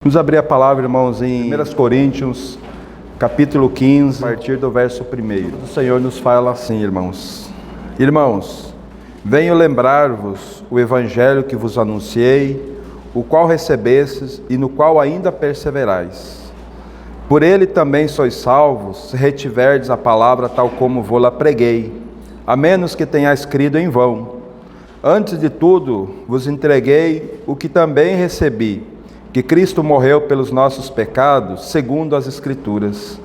Vamos abrir a palavra, irmãos, em 1 Coríntios, capítulo 15, a partir do verso 1. O Senhor nos fala assim, irmãos. Irmãos, venho lembrar-vos o evangelho que vos anunciei, o qual recebestes e no qual ainda perseverais. Por ele também sois salvos, se retiverdes a palavra tal como vou-la preguei, a menos que tenhais crido em vão. Antes de tudo, vos entreguei o que também recebi, que Cristo morreu pelos nossos pecados, segundo as Escrituras,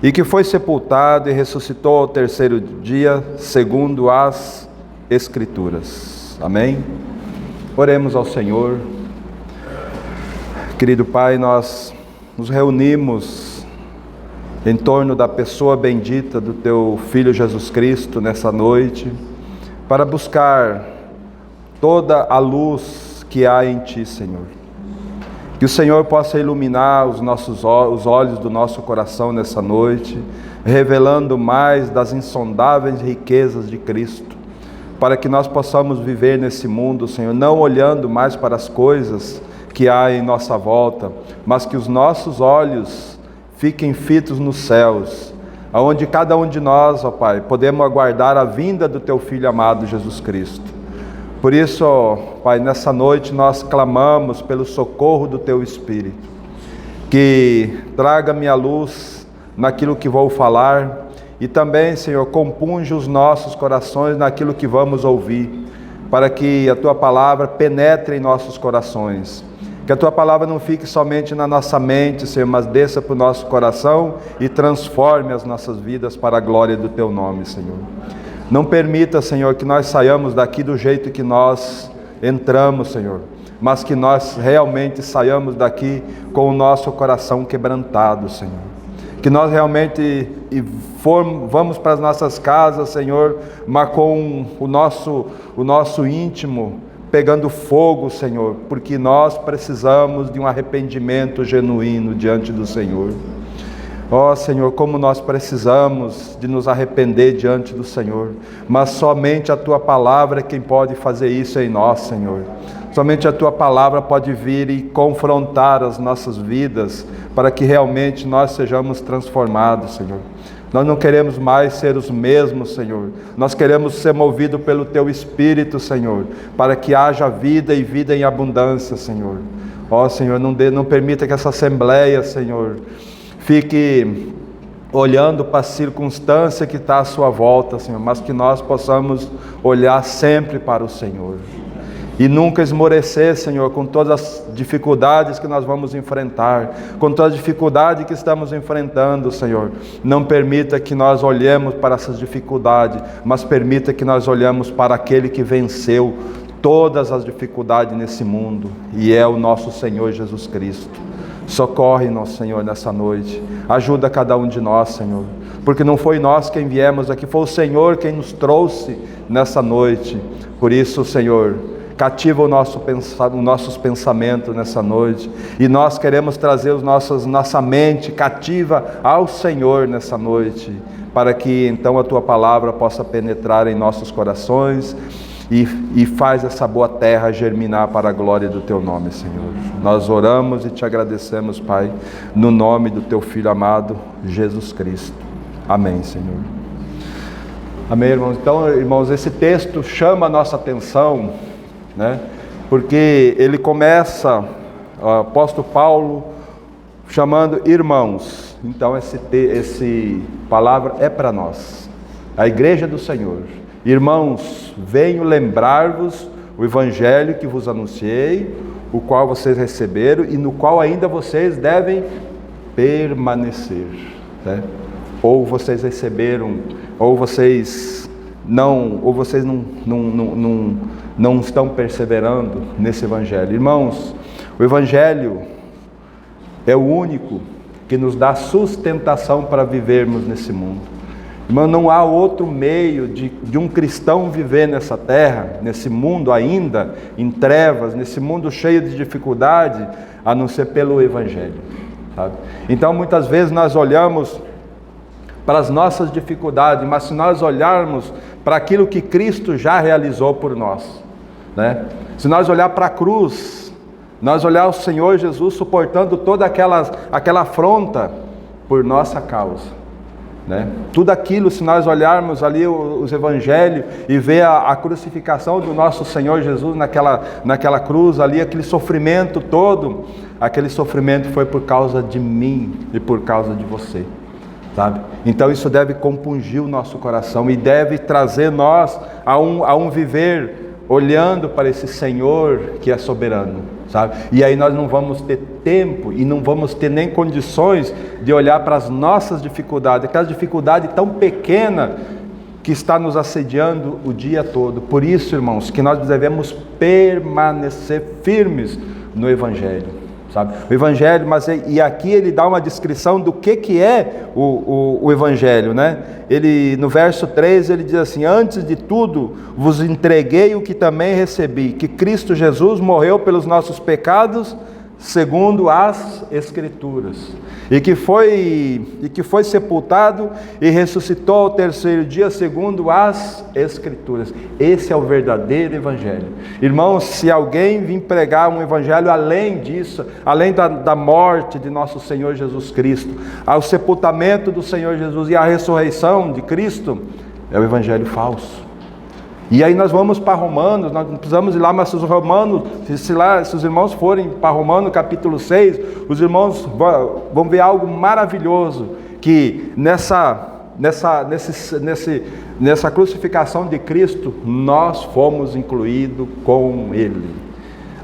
e que foi sepultado e ressuscitou ao terceiro dia, segundo as Escrituras. Amém? Oremos ao Senhor. Querido Pai, nós nos reunimos em torno da pessoa bendita do Teu Filho Jesus Cristo nessa noite, para buscar toda a luz que há em Ti, Senhor. Que o Senhor possa iluminar os olhos do nosso coração nessa noite, revelando mais das insondáveis riquezas de Cristo, para que nós possamos viver nesse mundo, Senhor, não olhando mais para as coisas que há em nossa volta, mas que os nossos olhos fiquem fitos nos céus, aonde cada um de nós, ó Pai, podemos aguardar a vinda do Teu Filho amado Jesus Cristo. Por isso, Pai, nessa noite nós clamamos pelo socorro do Teu Espírito, que traga-me a luz naquilo que vou falar e também, Senhor, compunja os nossos corações naquilo que vamos ouvir, para que a Tua palavra penetre em nossos corações, que a Tua palavra não fique somente na nossa mente, Senhor, mas desça para o nosso coração e transforme as nossas vidas para a glória do Teu nome, Senhor. Não permita, Senhor, que nós saiamos daqui do jeito que nós entramos, Senhor, mas que nós realmente saiamos daqui com o nosso coração quebrantado, Senhor. Que nós realmente vamos para as nossas casas, Senhor, mas com o nosso íntimo pegando fogo, Senhor, porque nós precisamos de um arrependimento genuíno diante do Senhor. Ó Senhor, como nós precisamos de nos arrepender diante do Senhor, mas somente a Tua palavra é quem pode fazer isso em nós, Senhor. Somente a Tua palavra pode vir e confrontar as nossas vidas, para que realmente nós sejamos transformados, Senhor. Nós não queremos mais ser os mesmos, Senhor. Nós queremos ser movidos pelo Teu Espírito, Senhor, para que haja vida e vida em abundância, Senhor. Ó Senhor, não permita que essa assembleia, Senhor, fique olhando para a circunstância que está à sua volta, Senhor, mas que nós possamos olhar sempre para o Senhor. E nunca esmorecer, Senhor, com todas as dificuldades que nós vamos enfrentar, com toda a dificuldade que estamos enfrentando, Senhor. Não permita que nós olhemos para essas dificuldades, mas permita que nós olhemos para aquele que venceu todas as dificuldades nesse mundo, e é o nosso Senhor Jesus Cristo. Socorre-nos, Senhor, nessa noite. Ajuda cada um de nós, Senhor. Porque não foi nós quem viemos aqui, foi o Senhor quem nos trouxe nessa noite. Por isso, Senhor, cativa os nossos pensamentos nessa noite. E nós queremos trazer nossa mente cativa ao Senhor nessa noite, para que então a Tua palavra possa penetrar em nossos corações e faz essa boa terra germinar para a glória do Teu nome, Senhor. Nós oramos e Te agradecemos, Pai, no nome do Teu Filho amado, Jesus Cristo. Amém, Senhor. Amém, irmãos. Então, irmãos, esse texto chama a nossa atenção, né? Porque ele começa, o apóstolo Paulo, chamando irmãos. Então, esse palavra é para nós, a igreja do Senhor. Irmãos, venho lembrar-vos o evangelho que vos anunciei, o qual vocês receberam e no qual ainda vocês devem permanecer, né? Ou vocês receberam, ou vocês não estão perseverando nesse evangelho. Irmãos, o evangelho é o único que nos dá sustentação para vivermos nesse mundo. Irmão, não há outro meio de um cristão viver nessa terra, nesse mundo ainda em trevas, nesse mundo cheio de dificuldade, a não ser pelo evangelho, sabe? Então muitas vezes nós olhamos para as nossas dificuldades, mas se nós olharmos para aquilo que Cristo já realizou por nós, né? Se nós olhar para a cruz, Nós olhar o Senhor Jesus suportando toda aquela afronta por nossa causa, né? Tudo aquilo, se nós olharmos ali os evangelhos e ver a crucificação do nosso Senhor Jesus naquela cruz ali, aquele sofrimento todo, aquele sofrimento foi por causa de mim e por causa de você, sabe? Então isso deve compungir o nosso coração e deve trazer nós a um viver olhando para esse Senhor que é soberano, sabe? E aí nós não vamos ter tempo e não vamos ter nem condições de olhar para as nossas dificuldades, aquela dificuldade tão pequena que está nos assediando o dia todo. Por isso, irmãos, que nós devemos permanecer firmes no Evangelho, sabe? O Evangelho, e aqui ele dá uma descrição do que é o Evangelho, né? Ele, no verso 3, ele diz assim: antes de tudo vos entreguei o que também recebi, que Cristo Jesus morreu pelos nossos pecados, segundo as Escrituras, e que foi sepultado e ressuscitou ao terceiro dia, segundo as Escrituras. Esse é o verdadeiro Evangelho. Irmãos, se alguém vir pregar um Evangelho além disso, além da morte de nosso Senhor Jesus Cristo, ao sepultamento do Senhor Jesus e à ressurreição de Cristo, é o Evangelho falso. E aí nós vamos para Romanos, nós não precisamos ir lá, mas se os irmãos forem para Romanos capítulo 6, os irmãos vão ver algo maravilhoso, que nessa crucificação de Cristo, nós fomos incluídos com Ele.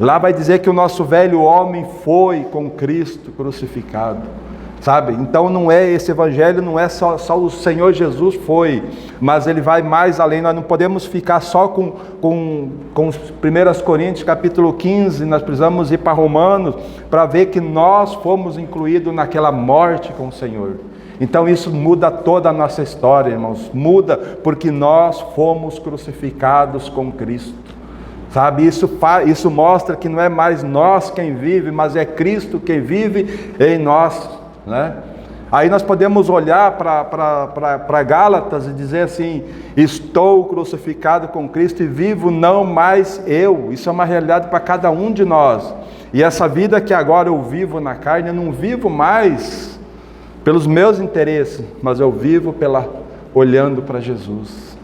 Lá vai dizer que o nosso velho homem foi com Cristo crucificado, sabe? Então não é esse Evangelho, não é só o Senhor Jesus foi, mas ele vai mais além. Nós não podemos ficar só com os 1 Coríntios capítulo 15, nós precisamos ir para Romanos, para ver que nós fomos incluídos naquela morte com o Senhor. Então isso muda toda a nossa história, irmãos, muda porque nós fomos crucificados com Cristo, sabe? Isso mostra que não é mais nós quem vive, mas é Cristo quem vive em nós, né? Aí nós podemos olhar para Gálatas e dizer assim: estou crucificado com Cristo e vivo não mais eu. Isso é uma realidade para cada um de nós. E essa vida que agora eu vivo na carne, eu não vivo mais pelos meus interesses, mas eu vivo olhando para Jesus.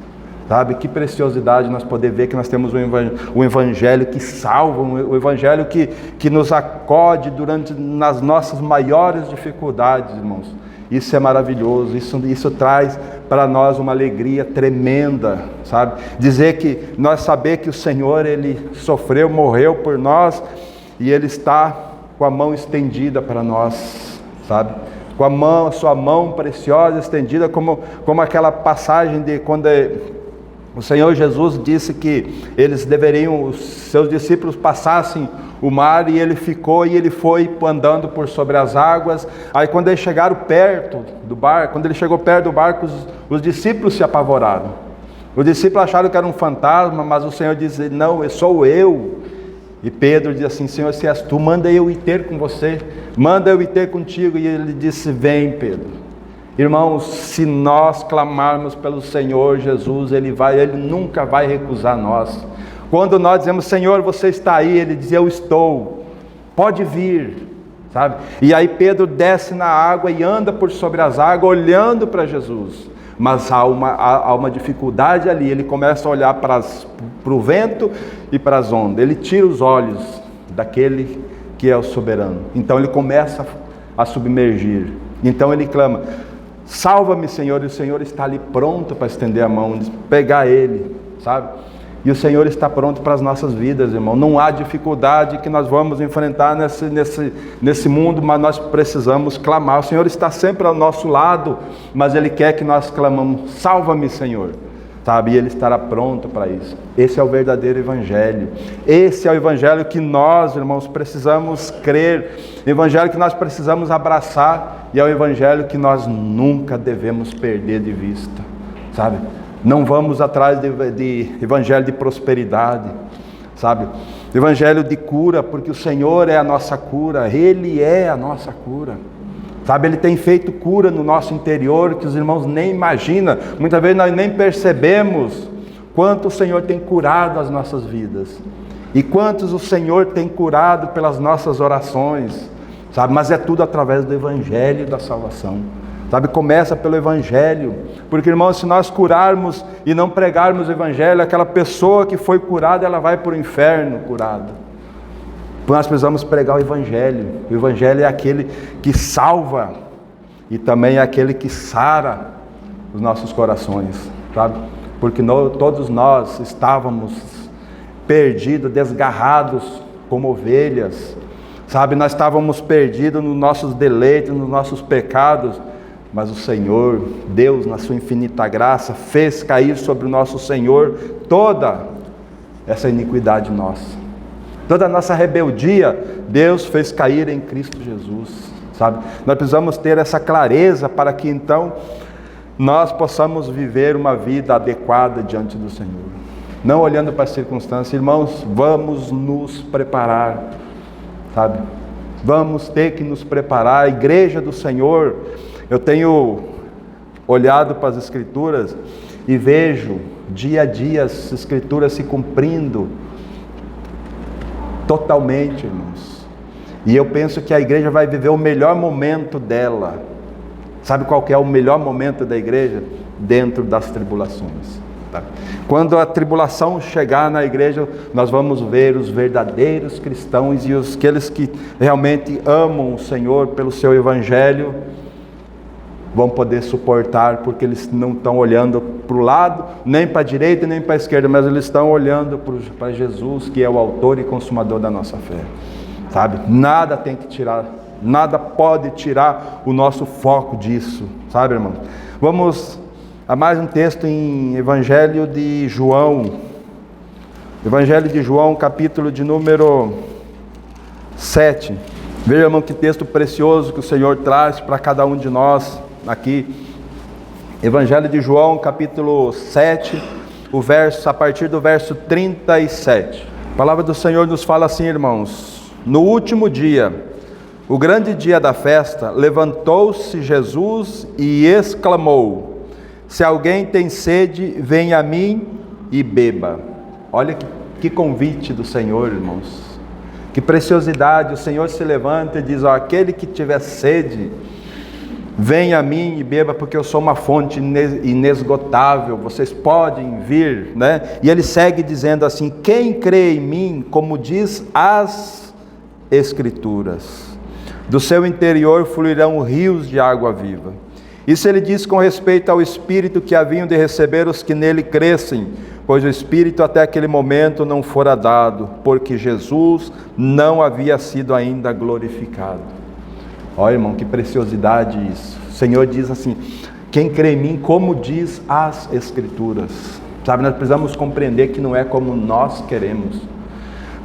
Sabe, que preciosidade nós poder ver que nós temos um Evangelho que salva, um Evangelho que nos acode nas nossas maiores dificuldades, irmãos. Isso é maravilhoso, isso traz para nós uma alegria tremenda, sabe? Nós saber que o Senhor, Ele sofreu, morreu por nós, e Ele está com a mão estendida para nós, sabe? Com a sua mão preciosa estendida, como aquela passagem de quando o Senhor Jesus disse que os seus discípulos passassem o mar, e ele foi andando por sobre as águas. Aí quando eles chegaram perto do barco, os discípulos se apavoraram. Os discípulos acharam que era um fantasma, mas o Senhor disse: não, sou eu. E Pedro diz assim: Senhor, se és tu, manda eu ir ter com você, manda eu ir ter contigo. E ele disse: vem, Pedro. Irmãos, se nós clamarmos pelo Senhor Jesus, Ele nunca vai recusar nós. Quando nós dizemos: Senhor, você está aí, Ele diz: eu estou, pode vir, sabe? E aí Pedro desce na água e anda por sobre as águas, olhando para Jesus. Mas há uma dificuldade ali. Ele começa a olhar para o vento e para as ondas. Ele tira os olhos daquele que é o soberano. Então ele começa a submergir. Então ele clama: salva-me, Senhor. E o Senhor está ali pronto para estender a mão, pegar ele, sabe? E o Senhor está pronto para as nossas vidas, irmão. Não há dificuldade que nós vamos enfrentar nesse mundo, mas nós precisamos clamar. O Senhor está sempre ao nosso lado, mas Ele quer que nós clamamos: salva-me, Senhor, sabe? E Ele estará pronto para isso. Esse é o verdadeiro Evangelho. Esse é o Evangelho que nós, irmãos, precisamos crer. O Evangelho que nós precisamos abraçar. E é o Evangelho que nós nunca devemos perder de vista, sabe? Não vamos atrás de evangelho de prosperidade, sabe? Evangelho de cura, porque o Senhor é a nossa cura, Ele é a nossa cura, sabe? Ele tem feito cura no nosso interior que os irmãos nem imaginam. Muitas vezes nós nem percebemos quanto o Senhor tem curado as nossas vidas. E quantos o Senhor tem curado pelas nossas orações, sabe? Mas é tudo através do Evangelho da salvação, sabe? Começa pelo Evangelho, porque, irmãos, se nós curarmos e não pregarmos o Evangelho, aquela pessoa que foi curada, ela vai para o inferno curada. Nós precisamos pregar o Evangelho. O Evangelho é aquele que salva e também é aquele que sara os nossos corações, sabe? Porque todos nós estávamos perdidos, desgarrados como ovelhas, sabe? Nós estávamos perdidos nos nossos deleites, nos nossos pecados, mas o Senhor, Deus, na sua infinita graça, fez cair sobre o nosso Senhor toda essa iniquidade nossa, toda a nossa rebeldia. Deus fez cair em Cristo Jesus, sabe? Nós precisamos ter essa clareza para que então nós possamos viver uma vida adequada diante do Senhor, não olhando para as circunstâncias. Irmãos, vamos nos preparar, sabe? Vamos ter que nos preparar. A igreja do Senhor, eu tenho olhado para as Escrituras e vejo dia a dia as Escrituras se cumprindo totalmente, irmãos. E eu penso que a igreja vai viver o melhor momento dela. Sabe qual que é o melhor momento da igreja? Dentro das tribulações. Tá? Quando a tribulação chegar na igreja, nós vamos ver os verdadeiros cristãos e aqueles que realmente amam o Senhor pelo seu Evangelho, vão poder suportar, porque eles não estão olhando para o lado, nem para a direita, nem para a esquerda, mas eles estão olhando para Jesus, que é o autor e consumador da nossa fé, sabe? Nada tem que tirar, nada pode tirar o nosso foco disso, sabe, irmão? Vamos a mais um texto em Evangelho de João, capítulo de número 7. Veja, irmão, que texto precioso que o Senhor traz para cada um de nós aqui. Evangelho de João, capítulo 7, a partir do verso 37. A palavra do Senhor nos fala assim, irmãos: no último dia, o grande dia da festa, levantou-se Jesus e exclamou: se alguém tem sede, venha a mim e beba. Olha que convite do Senhor, irmãos. Que preciosidade. O Senhor se levanta e diz: ó, aquele que tiver sede, venha a mim e beba, porque eu sou uma fonte inesgotável, vocês podem vir, né? E ele segue dizendo assim: quem crê em mim, como diz as Escrituras, do seu interior fluirão rios de água viva. Isso ele diz com respeito ao Espírito que haviam de receber os que nele crescem, pois o Espírito até aquele momento não fora dado, porque Jesus não havia sido ainda glorificado. Olha, irmão, que preciosidade isso. O Senhor diz assim: quem crê em mim, como diz as Escrituras. Sabe, nós precisamos compreender que não é como nós queremos,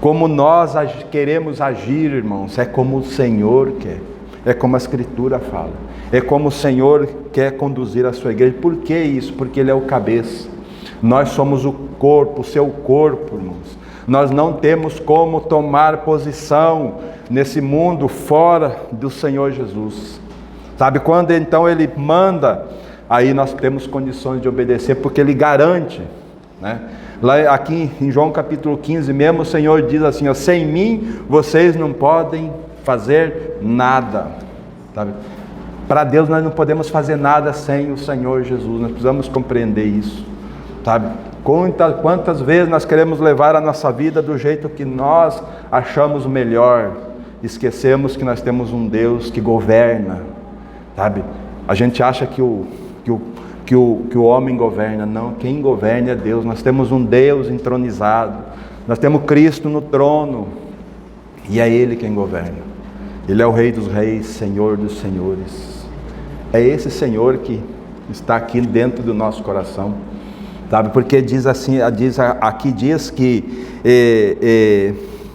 como nós queremos agir, irmãos, é como o Senhor quer, é como a Escritura fala, é como o Senhor quer conduzir a sua igreja. Por que isso? Porque Ele é o cabeça, nós somos o corpo, o seu corpo, irmãos. Nós não temos como tomar posição nesse mundo fora do Senhor Jesus, sabe? Quando então Ele manda, aí nós temos condições de obedecer, porque Ele garante, né? Lá aqui em João capítulo 15 mesmo, o Senhor diz assim: ó, sem mim vocês não podem fazer nada, sabe? Para Deus nós não podemos fazer nada sem o Senhor Jesus. Nós precisamos compreender isso, sabe? Quantas vezes nós queremos levar a nossa vida do jeito que nós achamos melhor, esquecemos que nós temos um Deus que governa, sabe? A gente acha que o homem governa. Não, quem governa é Deus. Nós temos um Deus entronizado, nós temos Cristo no trono, e é Ele quem governa. Ele é o Rei dos Reis, Senhor dos Senhores. É esse Senhor que está aqui dentro do nosso coração, sabe? Porque diz assim, aqui diz que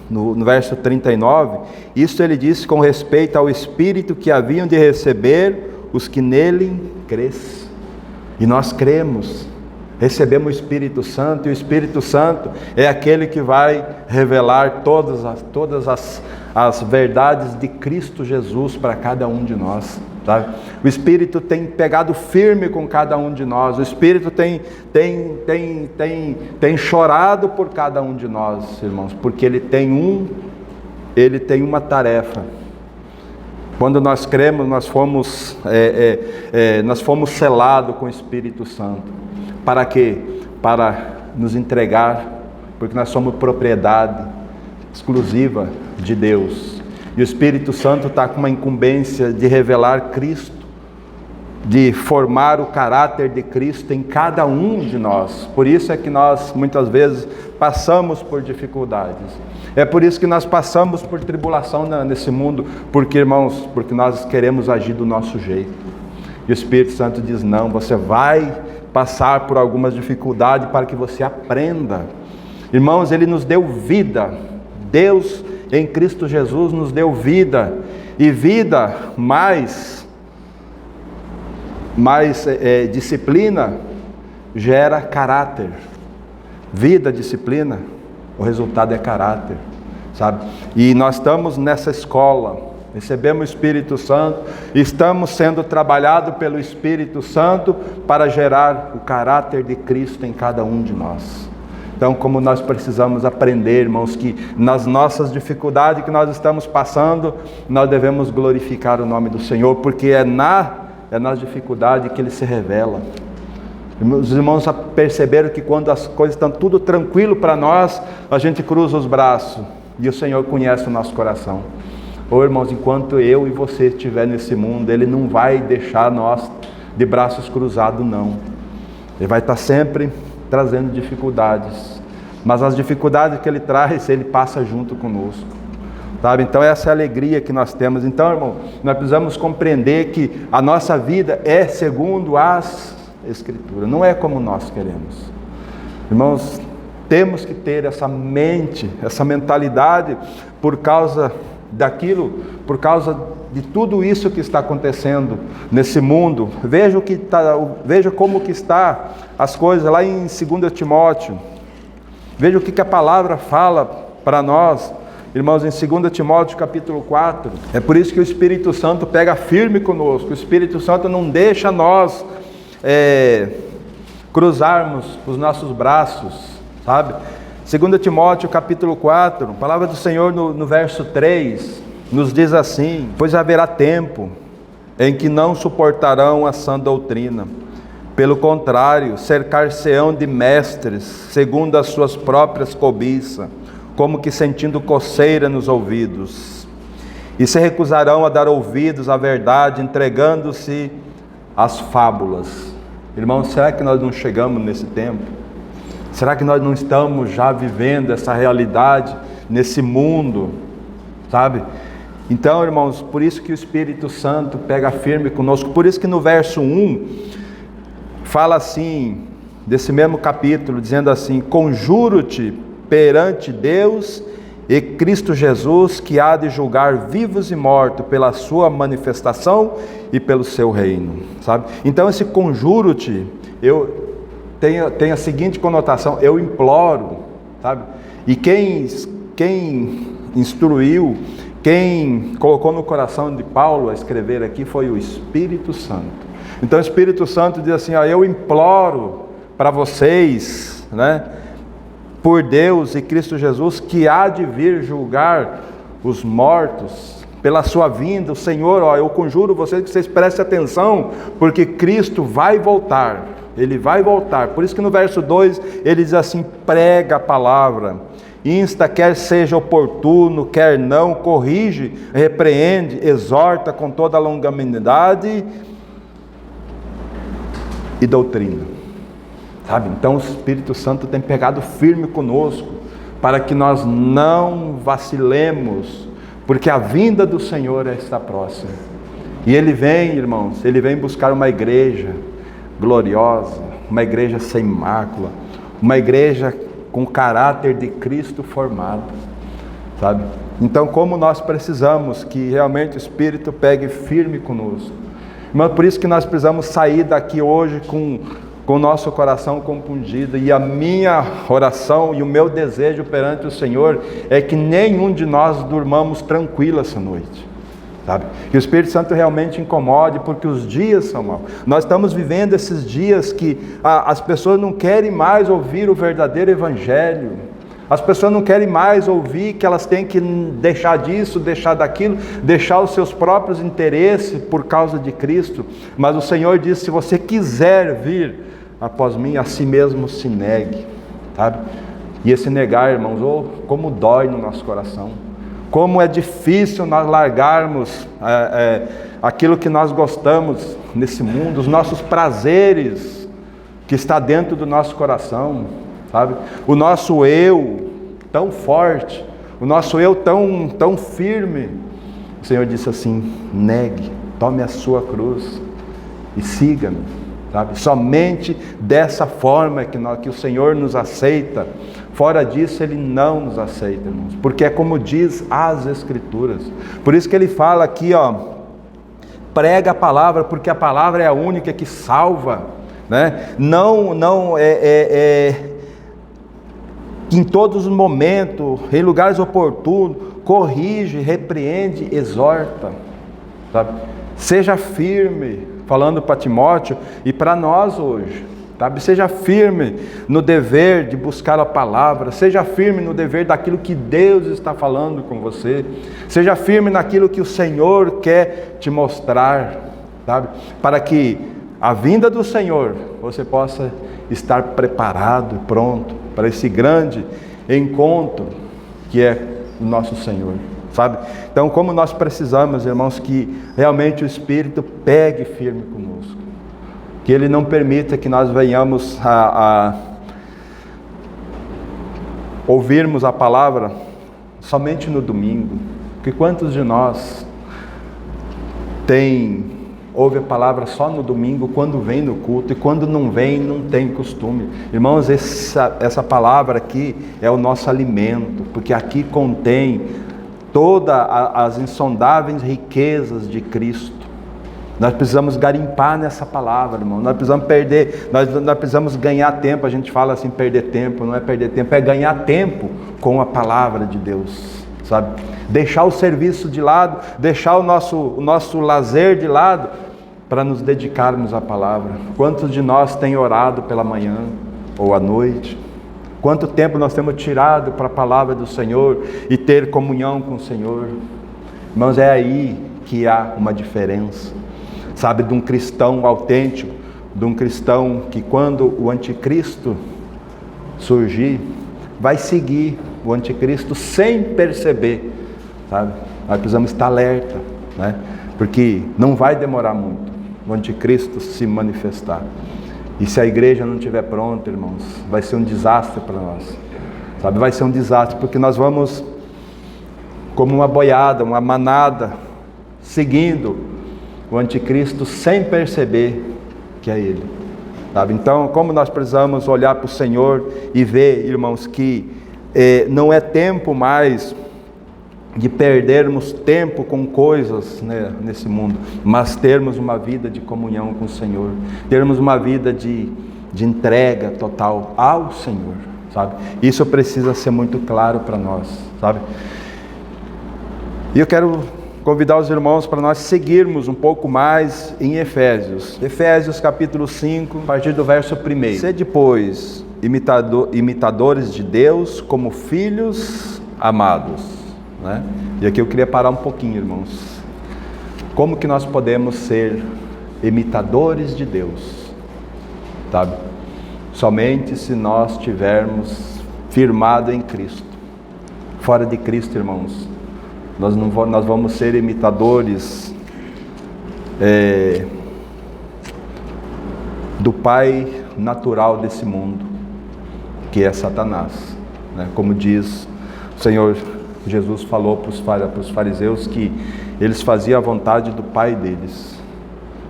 no verso 39, isso ele disse com respeito ao Espírito que haviam de receber os que nele crescem. E nós cremos, recebemos o Espírito Santo, e o Espírito Santo é aquele que vai revelar todas as verdades de Cristo Jesus para cada um de nós. sabe? O Espírito tem pegado firme com cada um de nós. O Espírito tem chorado por cada um de nós, irmãos, porque Ele tem uma tarefa. Quando nós cremos, nós fomos selados com o Espírito Santo. Para quê? Para nos entregar, porque nós somos propriedade exclusiva de Deus. E o Espírito Santo está com uma incumbência de revelar Cristo, de formar o caráter de Cristo em cada um de nós. Por isso é que nós muitas vezes passamos por dificuldades. É por isso que nós passamos por tribulação nesse mundo, porque, irmãos, porque nós queremos agir do nosso jeito. E o Espírito Santo diz: não, você vai passar por algumas dificuldades para que você aprenda. Irmãos, Ele nos deu vida. Deus em Cristo Jesus nos deu vida. E vida mais disciplina gera caráter. Vida, disciplina, o resultado é caráter, sabe? E nós estamos nessa escola, recebemos o Espírito Santo, estamos sendo trabalhados pelo Espírito Santo para gerar o caráter de Cristo em cada um de nós. Então, como nós precisamos aprender, irmãos, que nas nossas dificuldades que nós estamos passando, nós devemos glorificar o nome do Senhor, porque é nas dificuldades que Ele se revela. Os irmãos perceberam que quando as coisas estão tudo tranquilo para nós, a gente cruza os braços e o Senhor conhece o nosso coração. Ô irmãos, enquanto eu e você estiver nesse mundo, Ele não vai deixar nós de braços cruzados, não. Ele vai estar sempre trazendo dificuldades, mas as dificuldades que Ele traz, Ele passa junto conosco, sabe? Então essa é a alegria que nós temos. Então, irmão, nós precisamos compreender que a nossa vida é segundo as Escrituras, não é como nós queremos. Irmãos, temos que ter essa mente, essa mentalidade, por causa de tudo isso que está acontecendo nesse mundo. Veja como que está as coisas lá em 2 Timóteo. Veja o que a palavra fala para nós, irmãos, em 2 Timóteo capítulo 4. É por isso que o Espírito Santo pega firme conosco. O Espírito Santo não deixa nós cruzarmos os nossos braços, sabe? 2 Timóteo capítulo 4, a palavra do Senhor no verso 3, nos diz assim: pois haverá tempo em que não suportarão a sã doutrina, pelo contrário, cercar-se-ão de mestres, segundo as suas próprias cobiças, como que sentindo coceira nos ouvidos, e se recusarão a dar ouvidos à verdade, entregando-se às fábulas. Irmãos, será que nós não chegamos nesse tempo? Será que nós não estamos já vivendo essa realidade nesse mundo, sabe? Então, irmãos, por isso que o Espírito Santo pega firme conosco. Por isso que no verso 1 fala assim, desse mesmo capítulo, dizendo assim: conjuro-te perante Deus e Cristo Jesus, que há de julgar vivos e mortos pela sua manifestação e pelo seu reino, sabe? Então esse conjuro-te tem a seguinte conotação: eu imploro, sabe? E quem instruiu, quem colocou no coração de Paulo a escrever aqui foi o Espírito Santo. Então o Espírito Santo diz assim: ó, eu imploro para vocês, né, por Deus e Cristo Jesus, que há de vir julgar os mortos pela sua vinda. O Senhor, ó, eu conjuro vocês que vocês prestem atenção, porque Cristo vai voltar. Ele vai voltar. Por isso que no verso 2 ele diz assim: prega a palavra, insta, quer seja oportuno, quer não, corrige, repreende, exorta com toda a longanimidade e doutrina, sabe? Então o Espírito Santo tem pegado firme conosco, para que nós não vacilemos, porque a vinda do Senhor está próxima. E Ele vem, irmãos, Ele vem buscar uma igreja gloriosa, uma igreja sem mácula, uma igreja com o caráter de Cristo formado, sabe? Então, como nós precisamos que realmente o Espírito pegue firme conosco. Mas por isso que nós precisamos sair daqui hoje com o nosso coração compungido. E a minha oração e o meu desejo perante o Senhor é que nenhum de nós durmamos tranquilo essa noite. sabe? Que o Espírito Santo realmente incomode, porque os dias são maus. Nós estamos vivendo esses dias que as pessoas não querem mais ouvir o verdadeiro Evangelho. As pessoas não querem mais ouvir que elas têm que deixar disso, deixar daquilo, deixar os seus próprios interesses por causa de Cristo. Mas o Senhor diz: se você quiser vir após mim, a si mesmo se negue, sabe? E esse negar, irmãos, como dói no nosso coração. Como é difícil nós largarmos aquilo que nós gostamos nesse mundo, os nossos prazeres que está dentro do nosso coração, sabe? O nosso eu tão forte, o nosso eu tão firme. O Senhor disse assim: negue, tome a sua cruz e siga-me, sabe? Somente dessa forma que o Senhor nos aceita. Fora disso, Ele não nos aceita, irmãos, porque é como diz as Escrituras. Por isso que Ele fala aqui, prega a palavra, porque a palavra é a única que salva, né? Em todos os momentos, em lugares oportunos, corrige, repreende, exorta, sabe? Seja firme, falando para Timóteo e para nós hoje. Sabe? Seja firme no dever de buscar a palavra, seja firme no dever daquilo que Deus está falando com você, seja firme naquilo que o Senhor quer te mostrar, sabe? Para que a vinda do Senhor, você possa estar preparado, pronto, para esse grande encontro que é o nosso Senhor, sabe? Então, como nós precisamos, irmãos, que realmente o Espírito pegue firme conosco, que Ele não permita que nós venhamos a ouvirmos a palavra somente no domingo. Porque quantos de nós ouve a palavra só no domingo, quando vem no culto, e quando não vem, não tem costume? Irmãos, essa palavra aqui é o nosso alimento, porque aqui contém todas as insondáveis riquezas de Cristo. Nós precisamos garimpar nessa palavra, irmão. Nós precisamos ganhar tempo. A gente fala assim, perder tempo. Não é perder tempo, é ganhar tempo com a palavra de Deus, sabe? Deixar o serviço de lado, deixar o nosso lazer de lado, para nos dedicarmos à palavra. Quantos de nós têm orado pela manhã ou à noite? Quanto tempo nós temos tirado para a palavra do Senhor e ter comunhão com o Senhor? Irmãos, é aí que há uma diferença, sabe, de um cristão autêntico, de um cristão que, quando o anticristo surgir, vai seguir o anticristo sem perceber, sabe? Nós precisamos estar alerta, né? Porque não vai demorar muito o anticristo se manifestar. E se a igreja não estiver pronta, irmãos, vai ser um desastre para nós, sabe? Vai ser um desastre, porque nós vamos como uma boiada, uma manada, seguindo o anticristo sem perceber que é ele, sabe? Então, como nós precisamos olhar para o Senhor e ver, irmãos, que não é tempo mais de perdermos tempo com coisas, né, nesse mundo, mas termos uma vida de comunhão com o Senhor, termos uma vida de entrega total ao Senhor, sabe? Isso precisa ser muito claro para nós, sabe? E eu quero convidar os irmãos para nós seguirmos um pouco mais em Efésios. Efésios capítulo 5, a partir do verso 1. Sede, pois, imitadores de Deus como filhos amados, né? E aqui eu queria parar um pouquinho, irmãos. Como que nós podemos ser imitadores de Deus, sabe? Somente se nós tivermos firmado em Cristo. Fora de Cristo, irmãos, nós vamos ser imitadores do pai natural desse mundo, que é Satanás, né? Como diz o Senhor Jesus, falou para os fariseus que eles faziam a vontade do pai deles,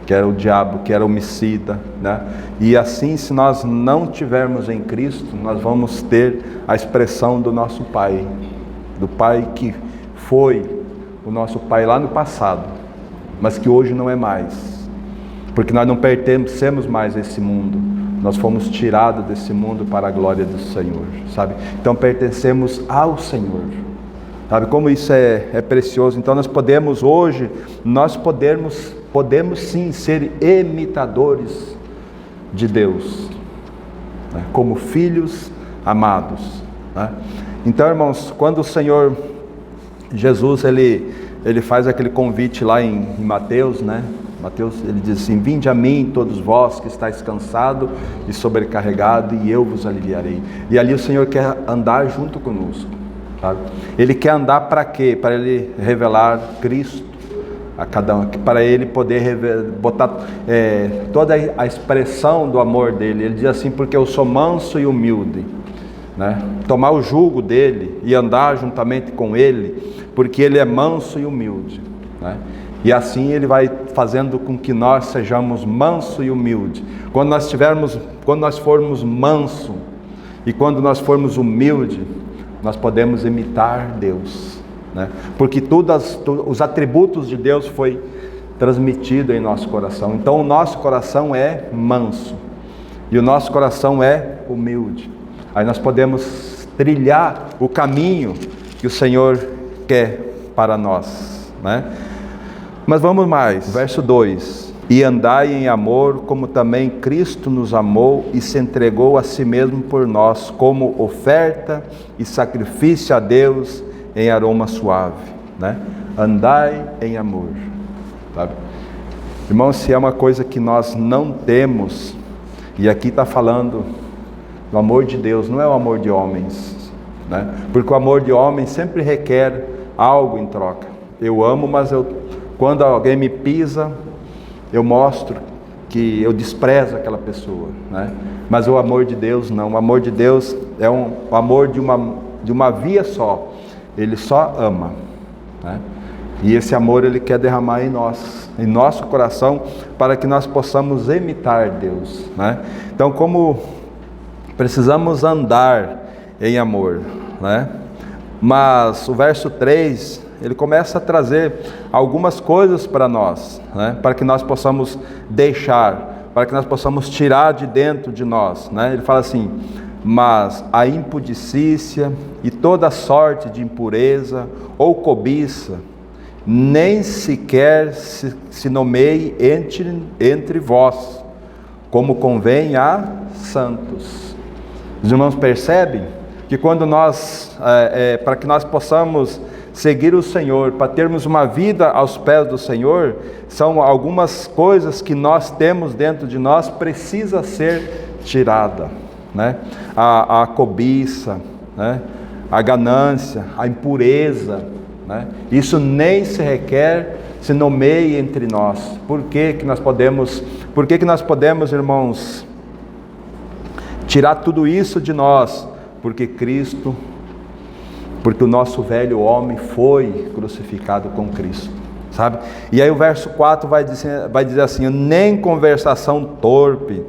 que era o diabo, que era homicida, né? E assim, se nós não tivermos em Cristo, nós vamos ter a expressão do nosso pai, do pai que foi o nosso pai lá no passado, mas que hoje não é mais, porque nós não pertencemos mais a esse mundo, nós fomos tirados desse mundo para a glória do Senhor, sabe? Então pertencemos ao Senhor, Sabe como isso é precioso? Então nós podemos hoje, podemos sim ser imitadores de Deus, né? Como filhos amados, né? Então, irmãos, quando o Senhor Jesus, ele faz aquele convite lá em Mateus, né? Mateus, ele diz assim: vinde a mim todos vós que estáis cansados e sobrecarregados, e eu vos aliviarei. E ali o Senhor quer andar junto conosco, sabe? Ele quer andar para quê? Para Ele revelar Cristo a cada um, para Ele poder botar toda a expressão do amor dEle. Ele diz assim: porque eu sou manso e humilde, né? Tomar o jugo dEle e andar juntamente com Ele, porque Ele é manso e humilde, né? E assim Ele vai fazendo com que nós sejamos manso e humilde. Quando nós formos manso e quando nós formos humilde, nós podemos imitar Deus, né? Porque os atributos de Deus foi transmitido em nosso coração. Então o nosso coração é manso e o nosso coração é humilde. Aí nós podemos trilhar o caminho que o Senhor quer para nós, né? Mas vamos mais, verso 2: e andai em amor, como também Cristo nos amou e se entregou a si mesmo por nós, como oferta e sacrifício a Deus em aroma suave, né? Andai em amor, sabe? Irmãos, se é uma coisa que nós não temos, e aqui está falando do amor de Deus, não é o amor de homens, né? Porque o amor de homens sempre requer algo em troca. Eu amo, mas quando alguém me pisa, eu mostro que eu desprezo aquela pessoa, né? Mas o amor de Deus não. O amor de Deus é o amor de uma via só. Ele só ama, né? E esse amor Ele quer derramar em nós, em nosso coração, para que nós possamos imitar Deus, né? Então, como precisamos andar em amor, né? Mas o verso 3, ele começa a trazer algumas coisas para nós, né? Para que nós possamos deixar, para que nós possamos tirar de dentro de nós, né? Ele fala assim: mas a impudicícia e toda sorte de impureza ou cobiça, nem sequer se nomeie entre vós, como convém a santos. Os irmãos percebem que quando nós, para que nós possamos seguir o Senhor, para termos uma vida aos pés do Senhor, são algumas coisas que nós temos dentro de nós, precisa ser tirada, né? A cobiça, né? A ganância, a impureza, né? Isso nem se requer, se nomeie entre nós. Por que nós podemos, irmãos, tirar tudo isso de nós? Porque o nosso velho homem foi crucificado com Cristo, sabe? E aí o verso 4 vai dizer assim: nem conversação torpe,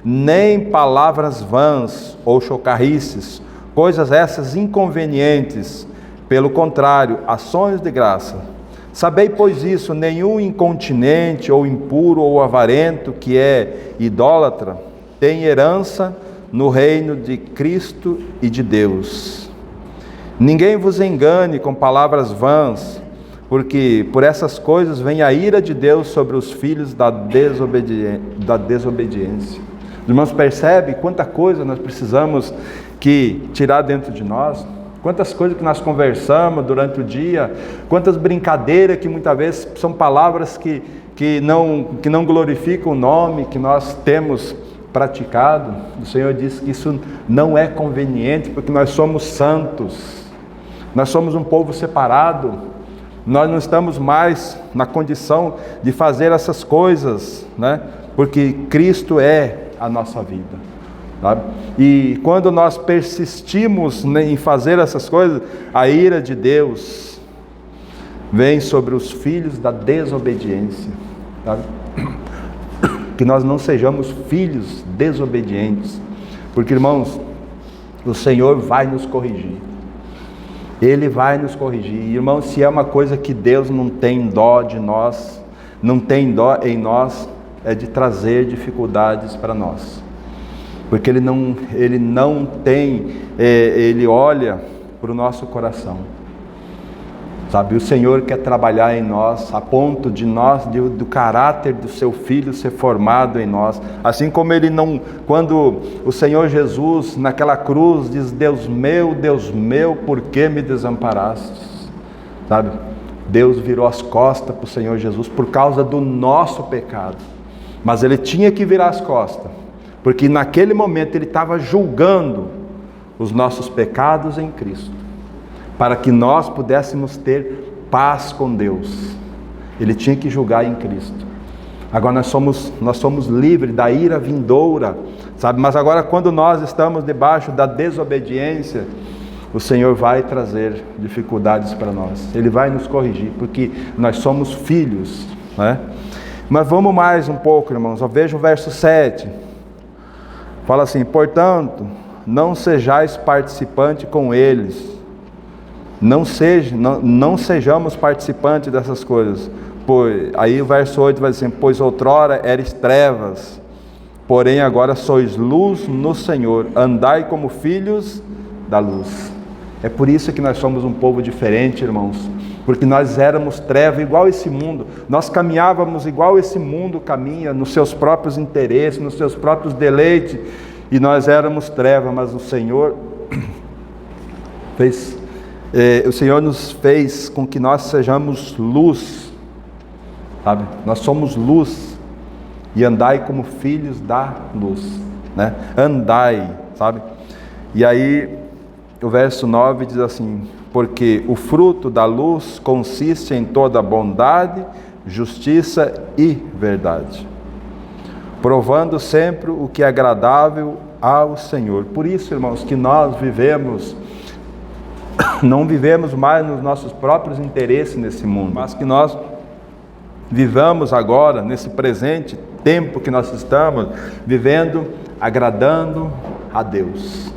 nem palavras vãs ou chocarrices, coisas essas inconvenientes, pelo contrário, ações de graça. Sabei, pois isso, nenhum incontinente ou impuro ou avarento que é idólatra tem herança no reino de Cristo e de Deus. Ninguém vos engane com palavras vãs, porque por essas coisas vem a ira de Deus sobre os filhos da desobediência. Os irmãos percebem quanta coisa nós precisamos tirar dentro de nós, quantas coisas que nós conversamos durante o dia, quantas brincadeiras que muitas vezes são palavras que não glorificam o nome que nós temos praticado. O Senhor diz que isso não é conveniente, porque nós somos santos, nós somos um povo separado, nós não estamos mais na condição de fazer essas coisas, né? Porque Cristo é a nossa vida, sabe? E quando nós persistimos em fazer essas coisas, a ira de Deus vem sobre os filhos da desobediência, sabe? Que nós não sejamos filhos desobedientes, porque, irmãos, o Senhor vai nos corrigir, Ele vai nos corrigir. Irmãos, se é uma coisa que Deus não tem dó de nós, não tem dó em nós, é de trazer dificuldades para nós, porque Ele não tem, Ele olha para o nosso coração, sabe? O Senhor quer trabalhar em nós, a ponto de nós, do caráter do seu Filho ser formado em nós. Assim como ele não, quando o Senhor Jesus naquela cruz diz: Deus meu, por que me desamparastes? Sabe? Deus virou as costas para o Senhor Jesus por causa do nosso pecado. Mas ele tinha que virar as costas, porque naquele momento ele estava julgando os nossos pecados em Cristo, para que nós pudéssemos ter paz com Deus. Ele tinha que julgar em Cristo. Agora nós somos livres da ira vindoura, sabe? Mas agora, quando nós estamos debaixo da desobediência, o Senhor vai trazer dificuldades para nós. Ele vai nos corrigir, porque nós somos filhos, né? Mas vamos mais um pouco, irmãos. Veja o verso 7. Fala assim: portanto, não sejais participantes com eles. Não sejamos participantes dessas coisas. Aí o verso 8 vai dizer: pois outrora eres trevas, porém agora sois luz no Senhor. Andai como filhos da luz. É por isso que nós somos um povo diferente, irmãos. Porque nós éramos treva igual esse mundo. Nós caminhávamos igual esse mundo caminha, nos seus próprios interesses, nos seus próprios deleites. E nós éramos treva, mas o Senhor nos fez com que nós sejamos luz, sabe? Nós somos luz, e andai como filhos da luz, né? Andai, sabe? E aí o verso 9 diz assim: porque o fruto da luz consiste em toda bondade, justiça e verdade, provando sempre o que é agradável ao Senhor. Por isso, irmãos, que nós não vivemos mais nos nossos próprios interesses nesse mundo, mas que nós vivamos agora, nesse presente tempo que nós estamos vivendo, agradando a Deus,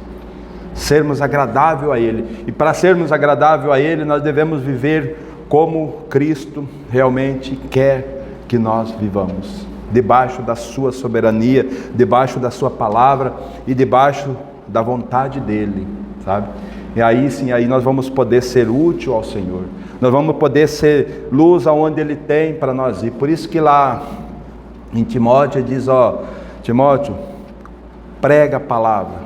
sermos agradável a Ele. E para sermos agradável a Ele, nós devemos viver como Cristo realmente quer que nós vivamos, debaixo da sua soberania, debaixo da sua palavra e debaixo da vontade dEle, sabe? E aí sim, aí nós vamos poder ser útil ao Senhor. Nós vamos poder ser luz aonde Ele tem para nós ir. Por isso que lá em Timóteo diz: Timóteo, prega a palavra,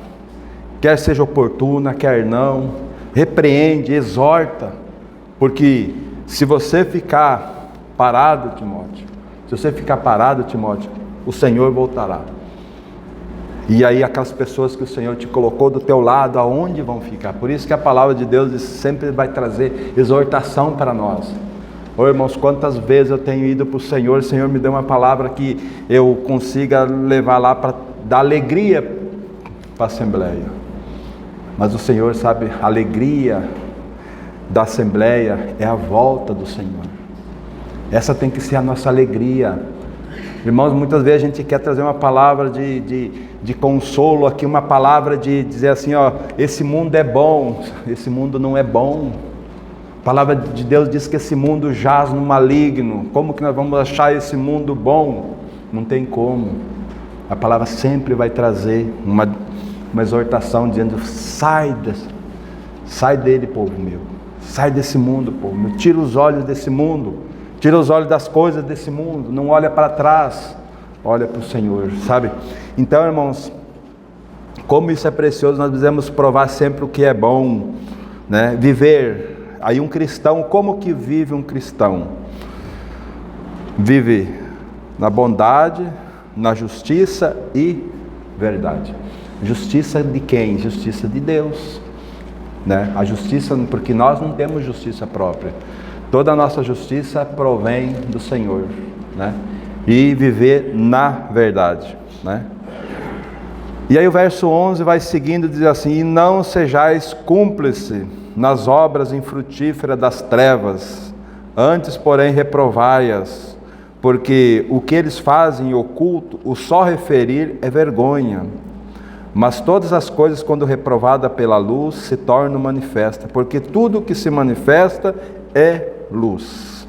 quer seja oportuna, quer não, repreende, exorta, porque se você ficar parado, Timóteo, o Senhor voltará. E aí aquelas pessoas que o Senhor te colocou do teu lado, aonde vão ficar? Por isso que a palavra de Deus sempre vai trazer exortação para nós. Irmãos, quantas vezes eu tenho ido para o Senhor me deu uma palavra que eu consiga levar lá para dar alegria para a Assembleia. Mas o Senhor sabe, a alegria da Assembleia é a volta do Senhor. Essa tem que ser a nossa alegria. Irmãos, muitas vezes a gente quer trazer uma palavra de consolo aqui, uma palavra de dizer assim: esse mundo é bom. Esse mundo não é bom. A palavra de Deus diz que esse mundo jaz no maligno. Como que nós vamos achar esse mundo bom? Não tem como. A palavra sempre vai trazer uma exortação dizendo: sai dele, povo meu. Sai desse mundo, povo meu. Tira os olhos desse mundo. Tira os olhos das coisas desse mundo. Não olha para trás. Olha para o Senhor, sabe? Então, irmãos, como isso é precioso, nós devemos provar sempre o que é bom, né? Viver. Aí um cristão, como que vive um cristão? Vive na bondade, na justiça e verdade. Justiça de quem? Justiça de Deus, né? A justiça, porque nós não temos justiça própria. Toda a nossa justiça provém do Senhor, né? E viver na verdade, né? E aí o verso 11 vai seguindo, diz assim: e não sejais cúmplice nas obras infrutíferas das trevas, antes porém reprovai-as, porque o que eles fazem em oculto, o só referir é vergonha. Mas todas as coisas, quando reprovada pela luz, se tornam manifestas, porque tudo que se manifesta é luz.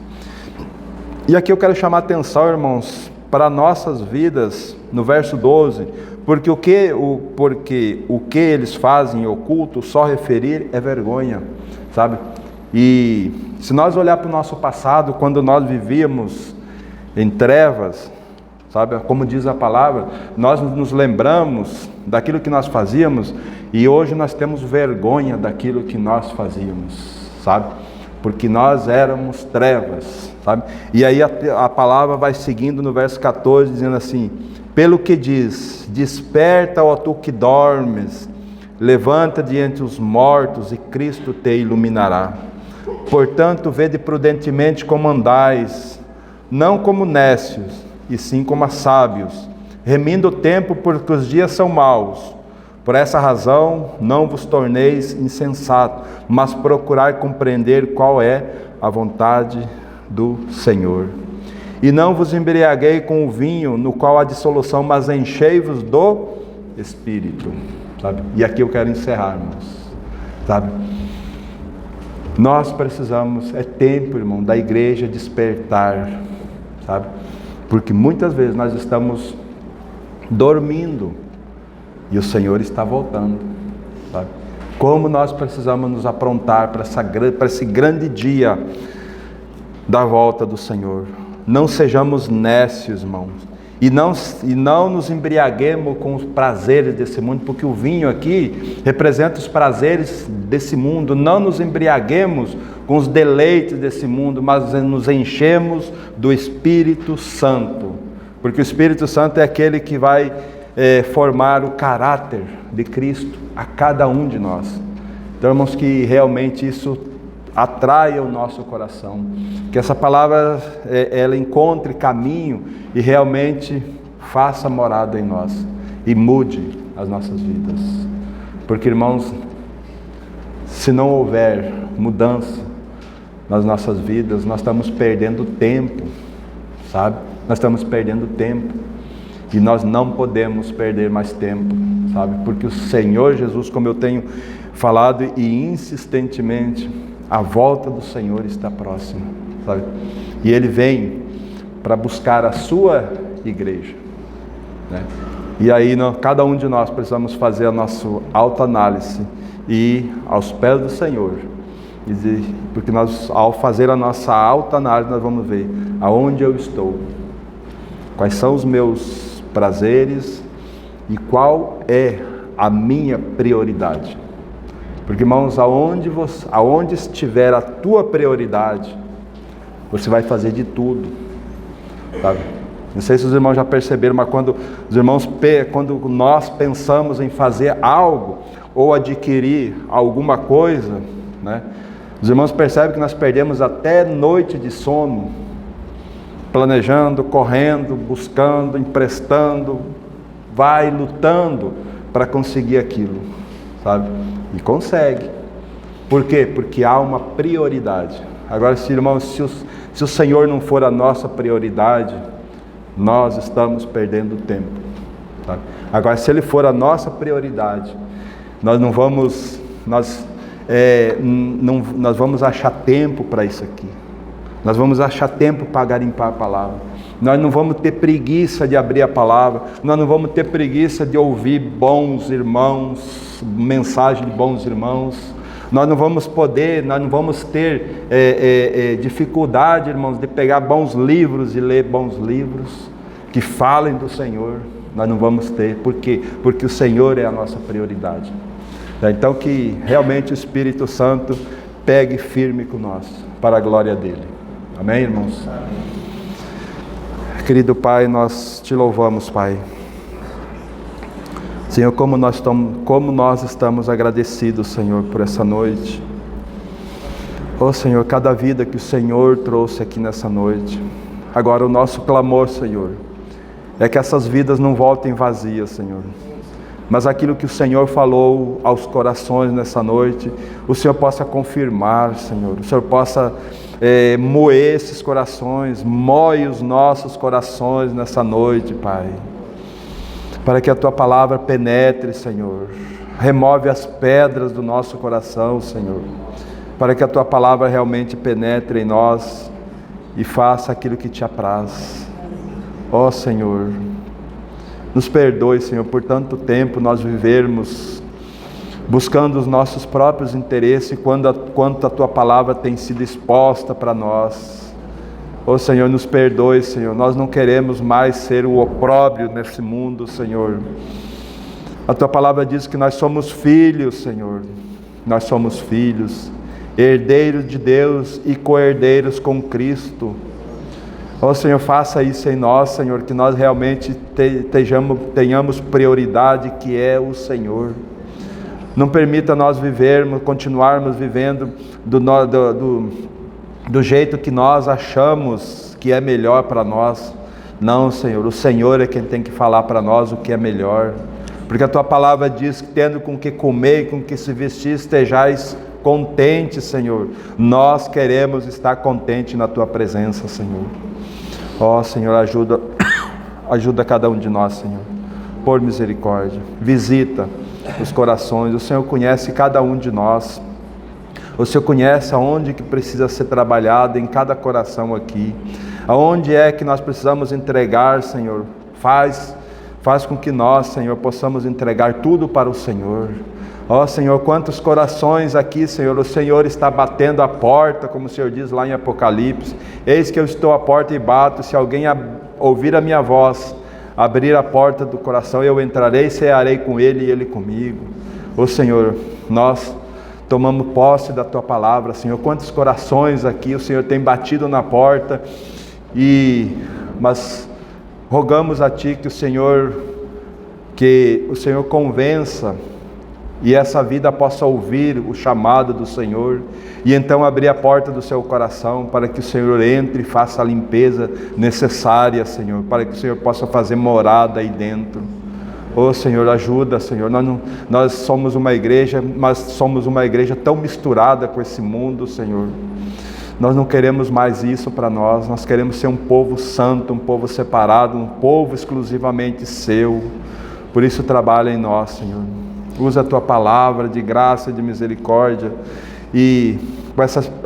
E aqui eu quero chamar a atenção, irmãos, para nossas vidas, no verso 12, porque o que eles fazem em oculto, só referir é vergonha, sabe? E se nós olhar para o nosso passado, quando nós vivíamos em trevas, sabe, como diz a palavra, nós nos lembramos daquilo que nós fazíamos e hoje nós temos vergonha daquilo que nós fazíamos, sabe? Porque nós éramos trevas, sabe? E aí a palavra vai seguindo no verso 14, dizendo assim: pelo que diz, desperta, ó tu que dormes, levanta de entre os mortos e Cristo te iluminará. Portanto, vede prudentemente como andais, não como nécios, e sim como sábios, remindo o tempo, porque os dias são maus. Por essa razão, não vos torneis insensatos, mas procurai compreender qual é a vontade do Senhor. E não vos embriaguei com o vinho, no qual há dissolução, mas enchei-vos do Espírito. Sabe? E aqui eu quero encerrar, irmãos. Sabe? Nós precisamos, é tempo, irmão, da igreja despertar, sabe? Porque muitas vezes nós estamos dormindo e o Senhor está voltando, sabe? Como nós precisamos nos aprontar para esse grande dia da volta do Senhor. Não sejamos nécios, irmãos, e não nos embriaguemos com os prazeres desse mundo, porque o vinho aqui representa os prazeres desse mundo. Não nos embriaguemos com os deleites desse mundo, mas nos enchemos do Espírito Santo, porque o Espírito Santo é aquele que vai formar o caráter de Cristo a cada um de nós. Então, irmãos, que realmente isso atraia o nosso coração, que essa palavra ela encontre caminho e realmente faça morada em nós e mude as nossas vidas, porque, irmãos, se não houver mudança nas nossas vidas, nós estamos perdendo tempo, sabe? Nós estamos perdendo tempo e nós não podemos perder mais tempo, sabe? Porque o Senhor Jesus, como eu tenho falado e insistentemente, a volta do Senhor está próxima, sabe? E Ele vem para buscar a sua igreja, né? E aí cada um de nós precisamos fazer a nossa autoanálise e ir aos pés do Senhor, porque nós, ao fazer a nossa autoanálise, nós vamos ver aonde eu estou, quais são os meus prazeres e qual é a minha prioridade. Porque, irmãos, aonde estiver a tua prioridade, você vai fazer de tudo, sabe? Não sei se os irmãos já perceberam, mas quando nós pensamos em fazer algo ou adquirir alguma coisa, né? Os irmãos percebem que nós perdemos até noite de sono, planejando, correndo, buscando, emprestando, lutando para conseguir aquilo, sabe? E consegue. Por quê? Porque há uma prioridade. Agora, irmãos, se o Senhor não for a nossa prioridade, nós estamos perdendo tempo, tá? Agora, se Ele for a nossa prioridade, nós vamos achar tempo para isso aqui. Nós vamos achar tempo para garimpar a palavra. Nós não vamos ter preguiça de abrir a palavra. Nós não vamos ter preguiça de ouvir bons irmãos, mensagem de bons irmãos. Nós não vamos ter dificuldade, irmãos, de pegar bons livros e ler bons livros que falem do Senhor. Nós não vamos ter. Por quê? Porque o Senhor é a nossa prioridade. Então, que realmente o Espírito Santo pegue firme com nós, para a glória dele. Amém, irmãos? Amém. Querido Pai, nós te louvamos, Pai. Senhor, como nós estamos agradecidos, Senhor, por essa noite. Oh, Senhor, cada vida que o Senhor trouxe aqui nessa noite. Agora o nosso clamor, Senhor, é que essas vidas não voltem vazias, Senhor. Mas aquilo que o Senhor falou aos corações nessa noite, o Senhor possa confirmar, Senhor. O Senhor possa moer esses corações, moe os nossos corações nessa noite, Pai. Para que a Tua palavra penetre, Senhor. Remove as pedras do nosso coração, Senhor. Para que a Tua palavra realmente penetre em nós e faça aquilo que Te apraz. Ó Senhor, nos perdoe, Senhor, por tanto tempo nós vivermos buscando os nossos próprios interesses, quanto a Tua palavra tem sido exposta para nós. Ó Senhor, nos perdoe, Senhor, nós não queremos mais ser o opróbrio nesse mundo, Senhor. A Tua palavra diz que nós somos filhos, Senhor, nós somos filhos, herdeiros de Deus e co-herdeiros com Cristo. Ó Senhor, faça isso em nós, Senhor, que nós realmente tenhamos prioridade, que é o Senhor. Não permita nós continuarmos vivendo do jeito que nós achamos que é melhor para nós. Não, Senhor, o Senhor é quem tem que falar para nós o que é melhor. Porque a Tua palavra diz que tendo com que comer e com que se vestir, estejais contentes, Senhor. Nós queremos estar contentes na Tua presença, Senhor. Ó Senhor, ajuda cada um de nós, Senhor, por misericórdia. Visita os corações. O Senhor conhece cada um de nós. O Senhor conhece aonde que precisa ser trabalhado em cada coração aqui. Aonde é que nós precisamos entregar, Senhor. Faz com que nós, Senhor, possamos entregar tudo para o Senhor. Ó Senhor, quantos corações aqui, Senhor, o Senhor está batendo a porta, como o Senhor diz lá em Apocalipse. Eis que eu estou à porta e bato, se alguém ouvir a minha voz, abrir a porta do coração, eu entrarei e cearei com ele e ele comigo. Ó Senhor, nós tomamos posse da Tua palavra, Senhor. Quantos corações aqui o Senhor tem batido na porta, mas rogamos a Ti que o Senhor convença, e essa vida possa ouvir o chamado do Senhor, e então abrir a porta do seu coração, para que o Senhor entre e faça a limpeza necessária, Senhor, para que o Senhor possa fazer morada aí dentro. Ô Senhor, ajuda, Senhor. Nós somos uma igreja, mas somos uma igreja tão misturada com esse mundo, Senhor. Nós não queremos mais isso para nós. Nós queremos ser um povo santo, um povo separado, um povo exclusivamente Seu. Por isso trabalha em nós, Senhor. Usa a Tua palavra de graça e de misericórdia, e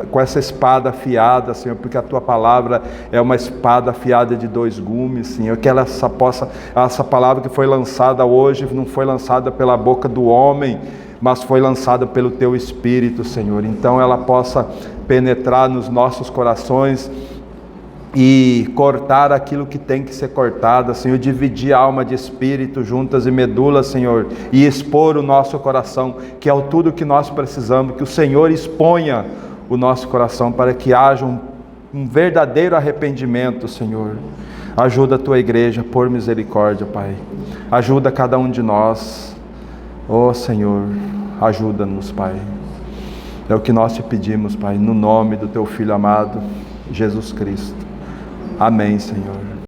com essa espada afiada, Senhor, porque a Tua palavra é uma espada afiada de 2 gumes, Senhor, que essa palavra que foi lançada hoje, não foi lançada pela boca do homem, mas foi lançada pelo Teu Espírito, Senhor. Então ela possa penetrar nos nossos corações e cortar aquilo que tem que ser cortado, Senhor, dividir a alma de espírito, juntas e medula, Senhor, e expor o nosso coração, que é tudo que nós precisamos, que o Senhor exponha o nosso coração, para que haja um verdadeiro arrependimento, Senhor. Ajuda a Tua igreja, por misericórdia, Pai. Ajuda cada um de nós. Ó Senhor, ajuda-nos, Pai. É o que nós Te pedimos, Pai, no nome do Teu Filho amado, Jesus Cristo. Amém, Senhor.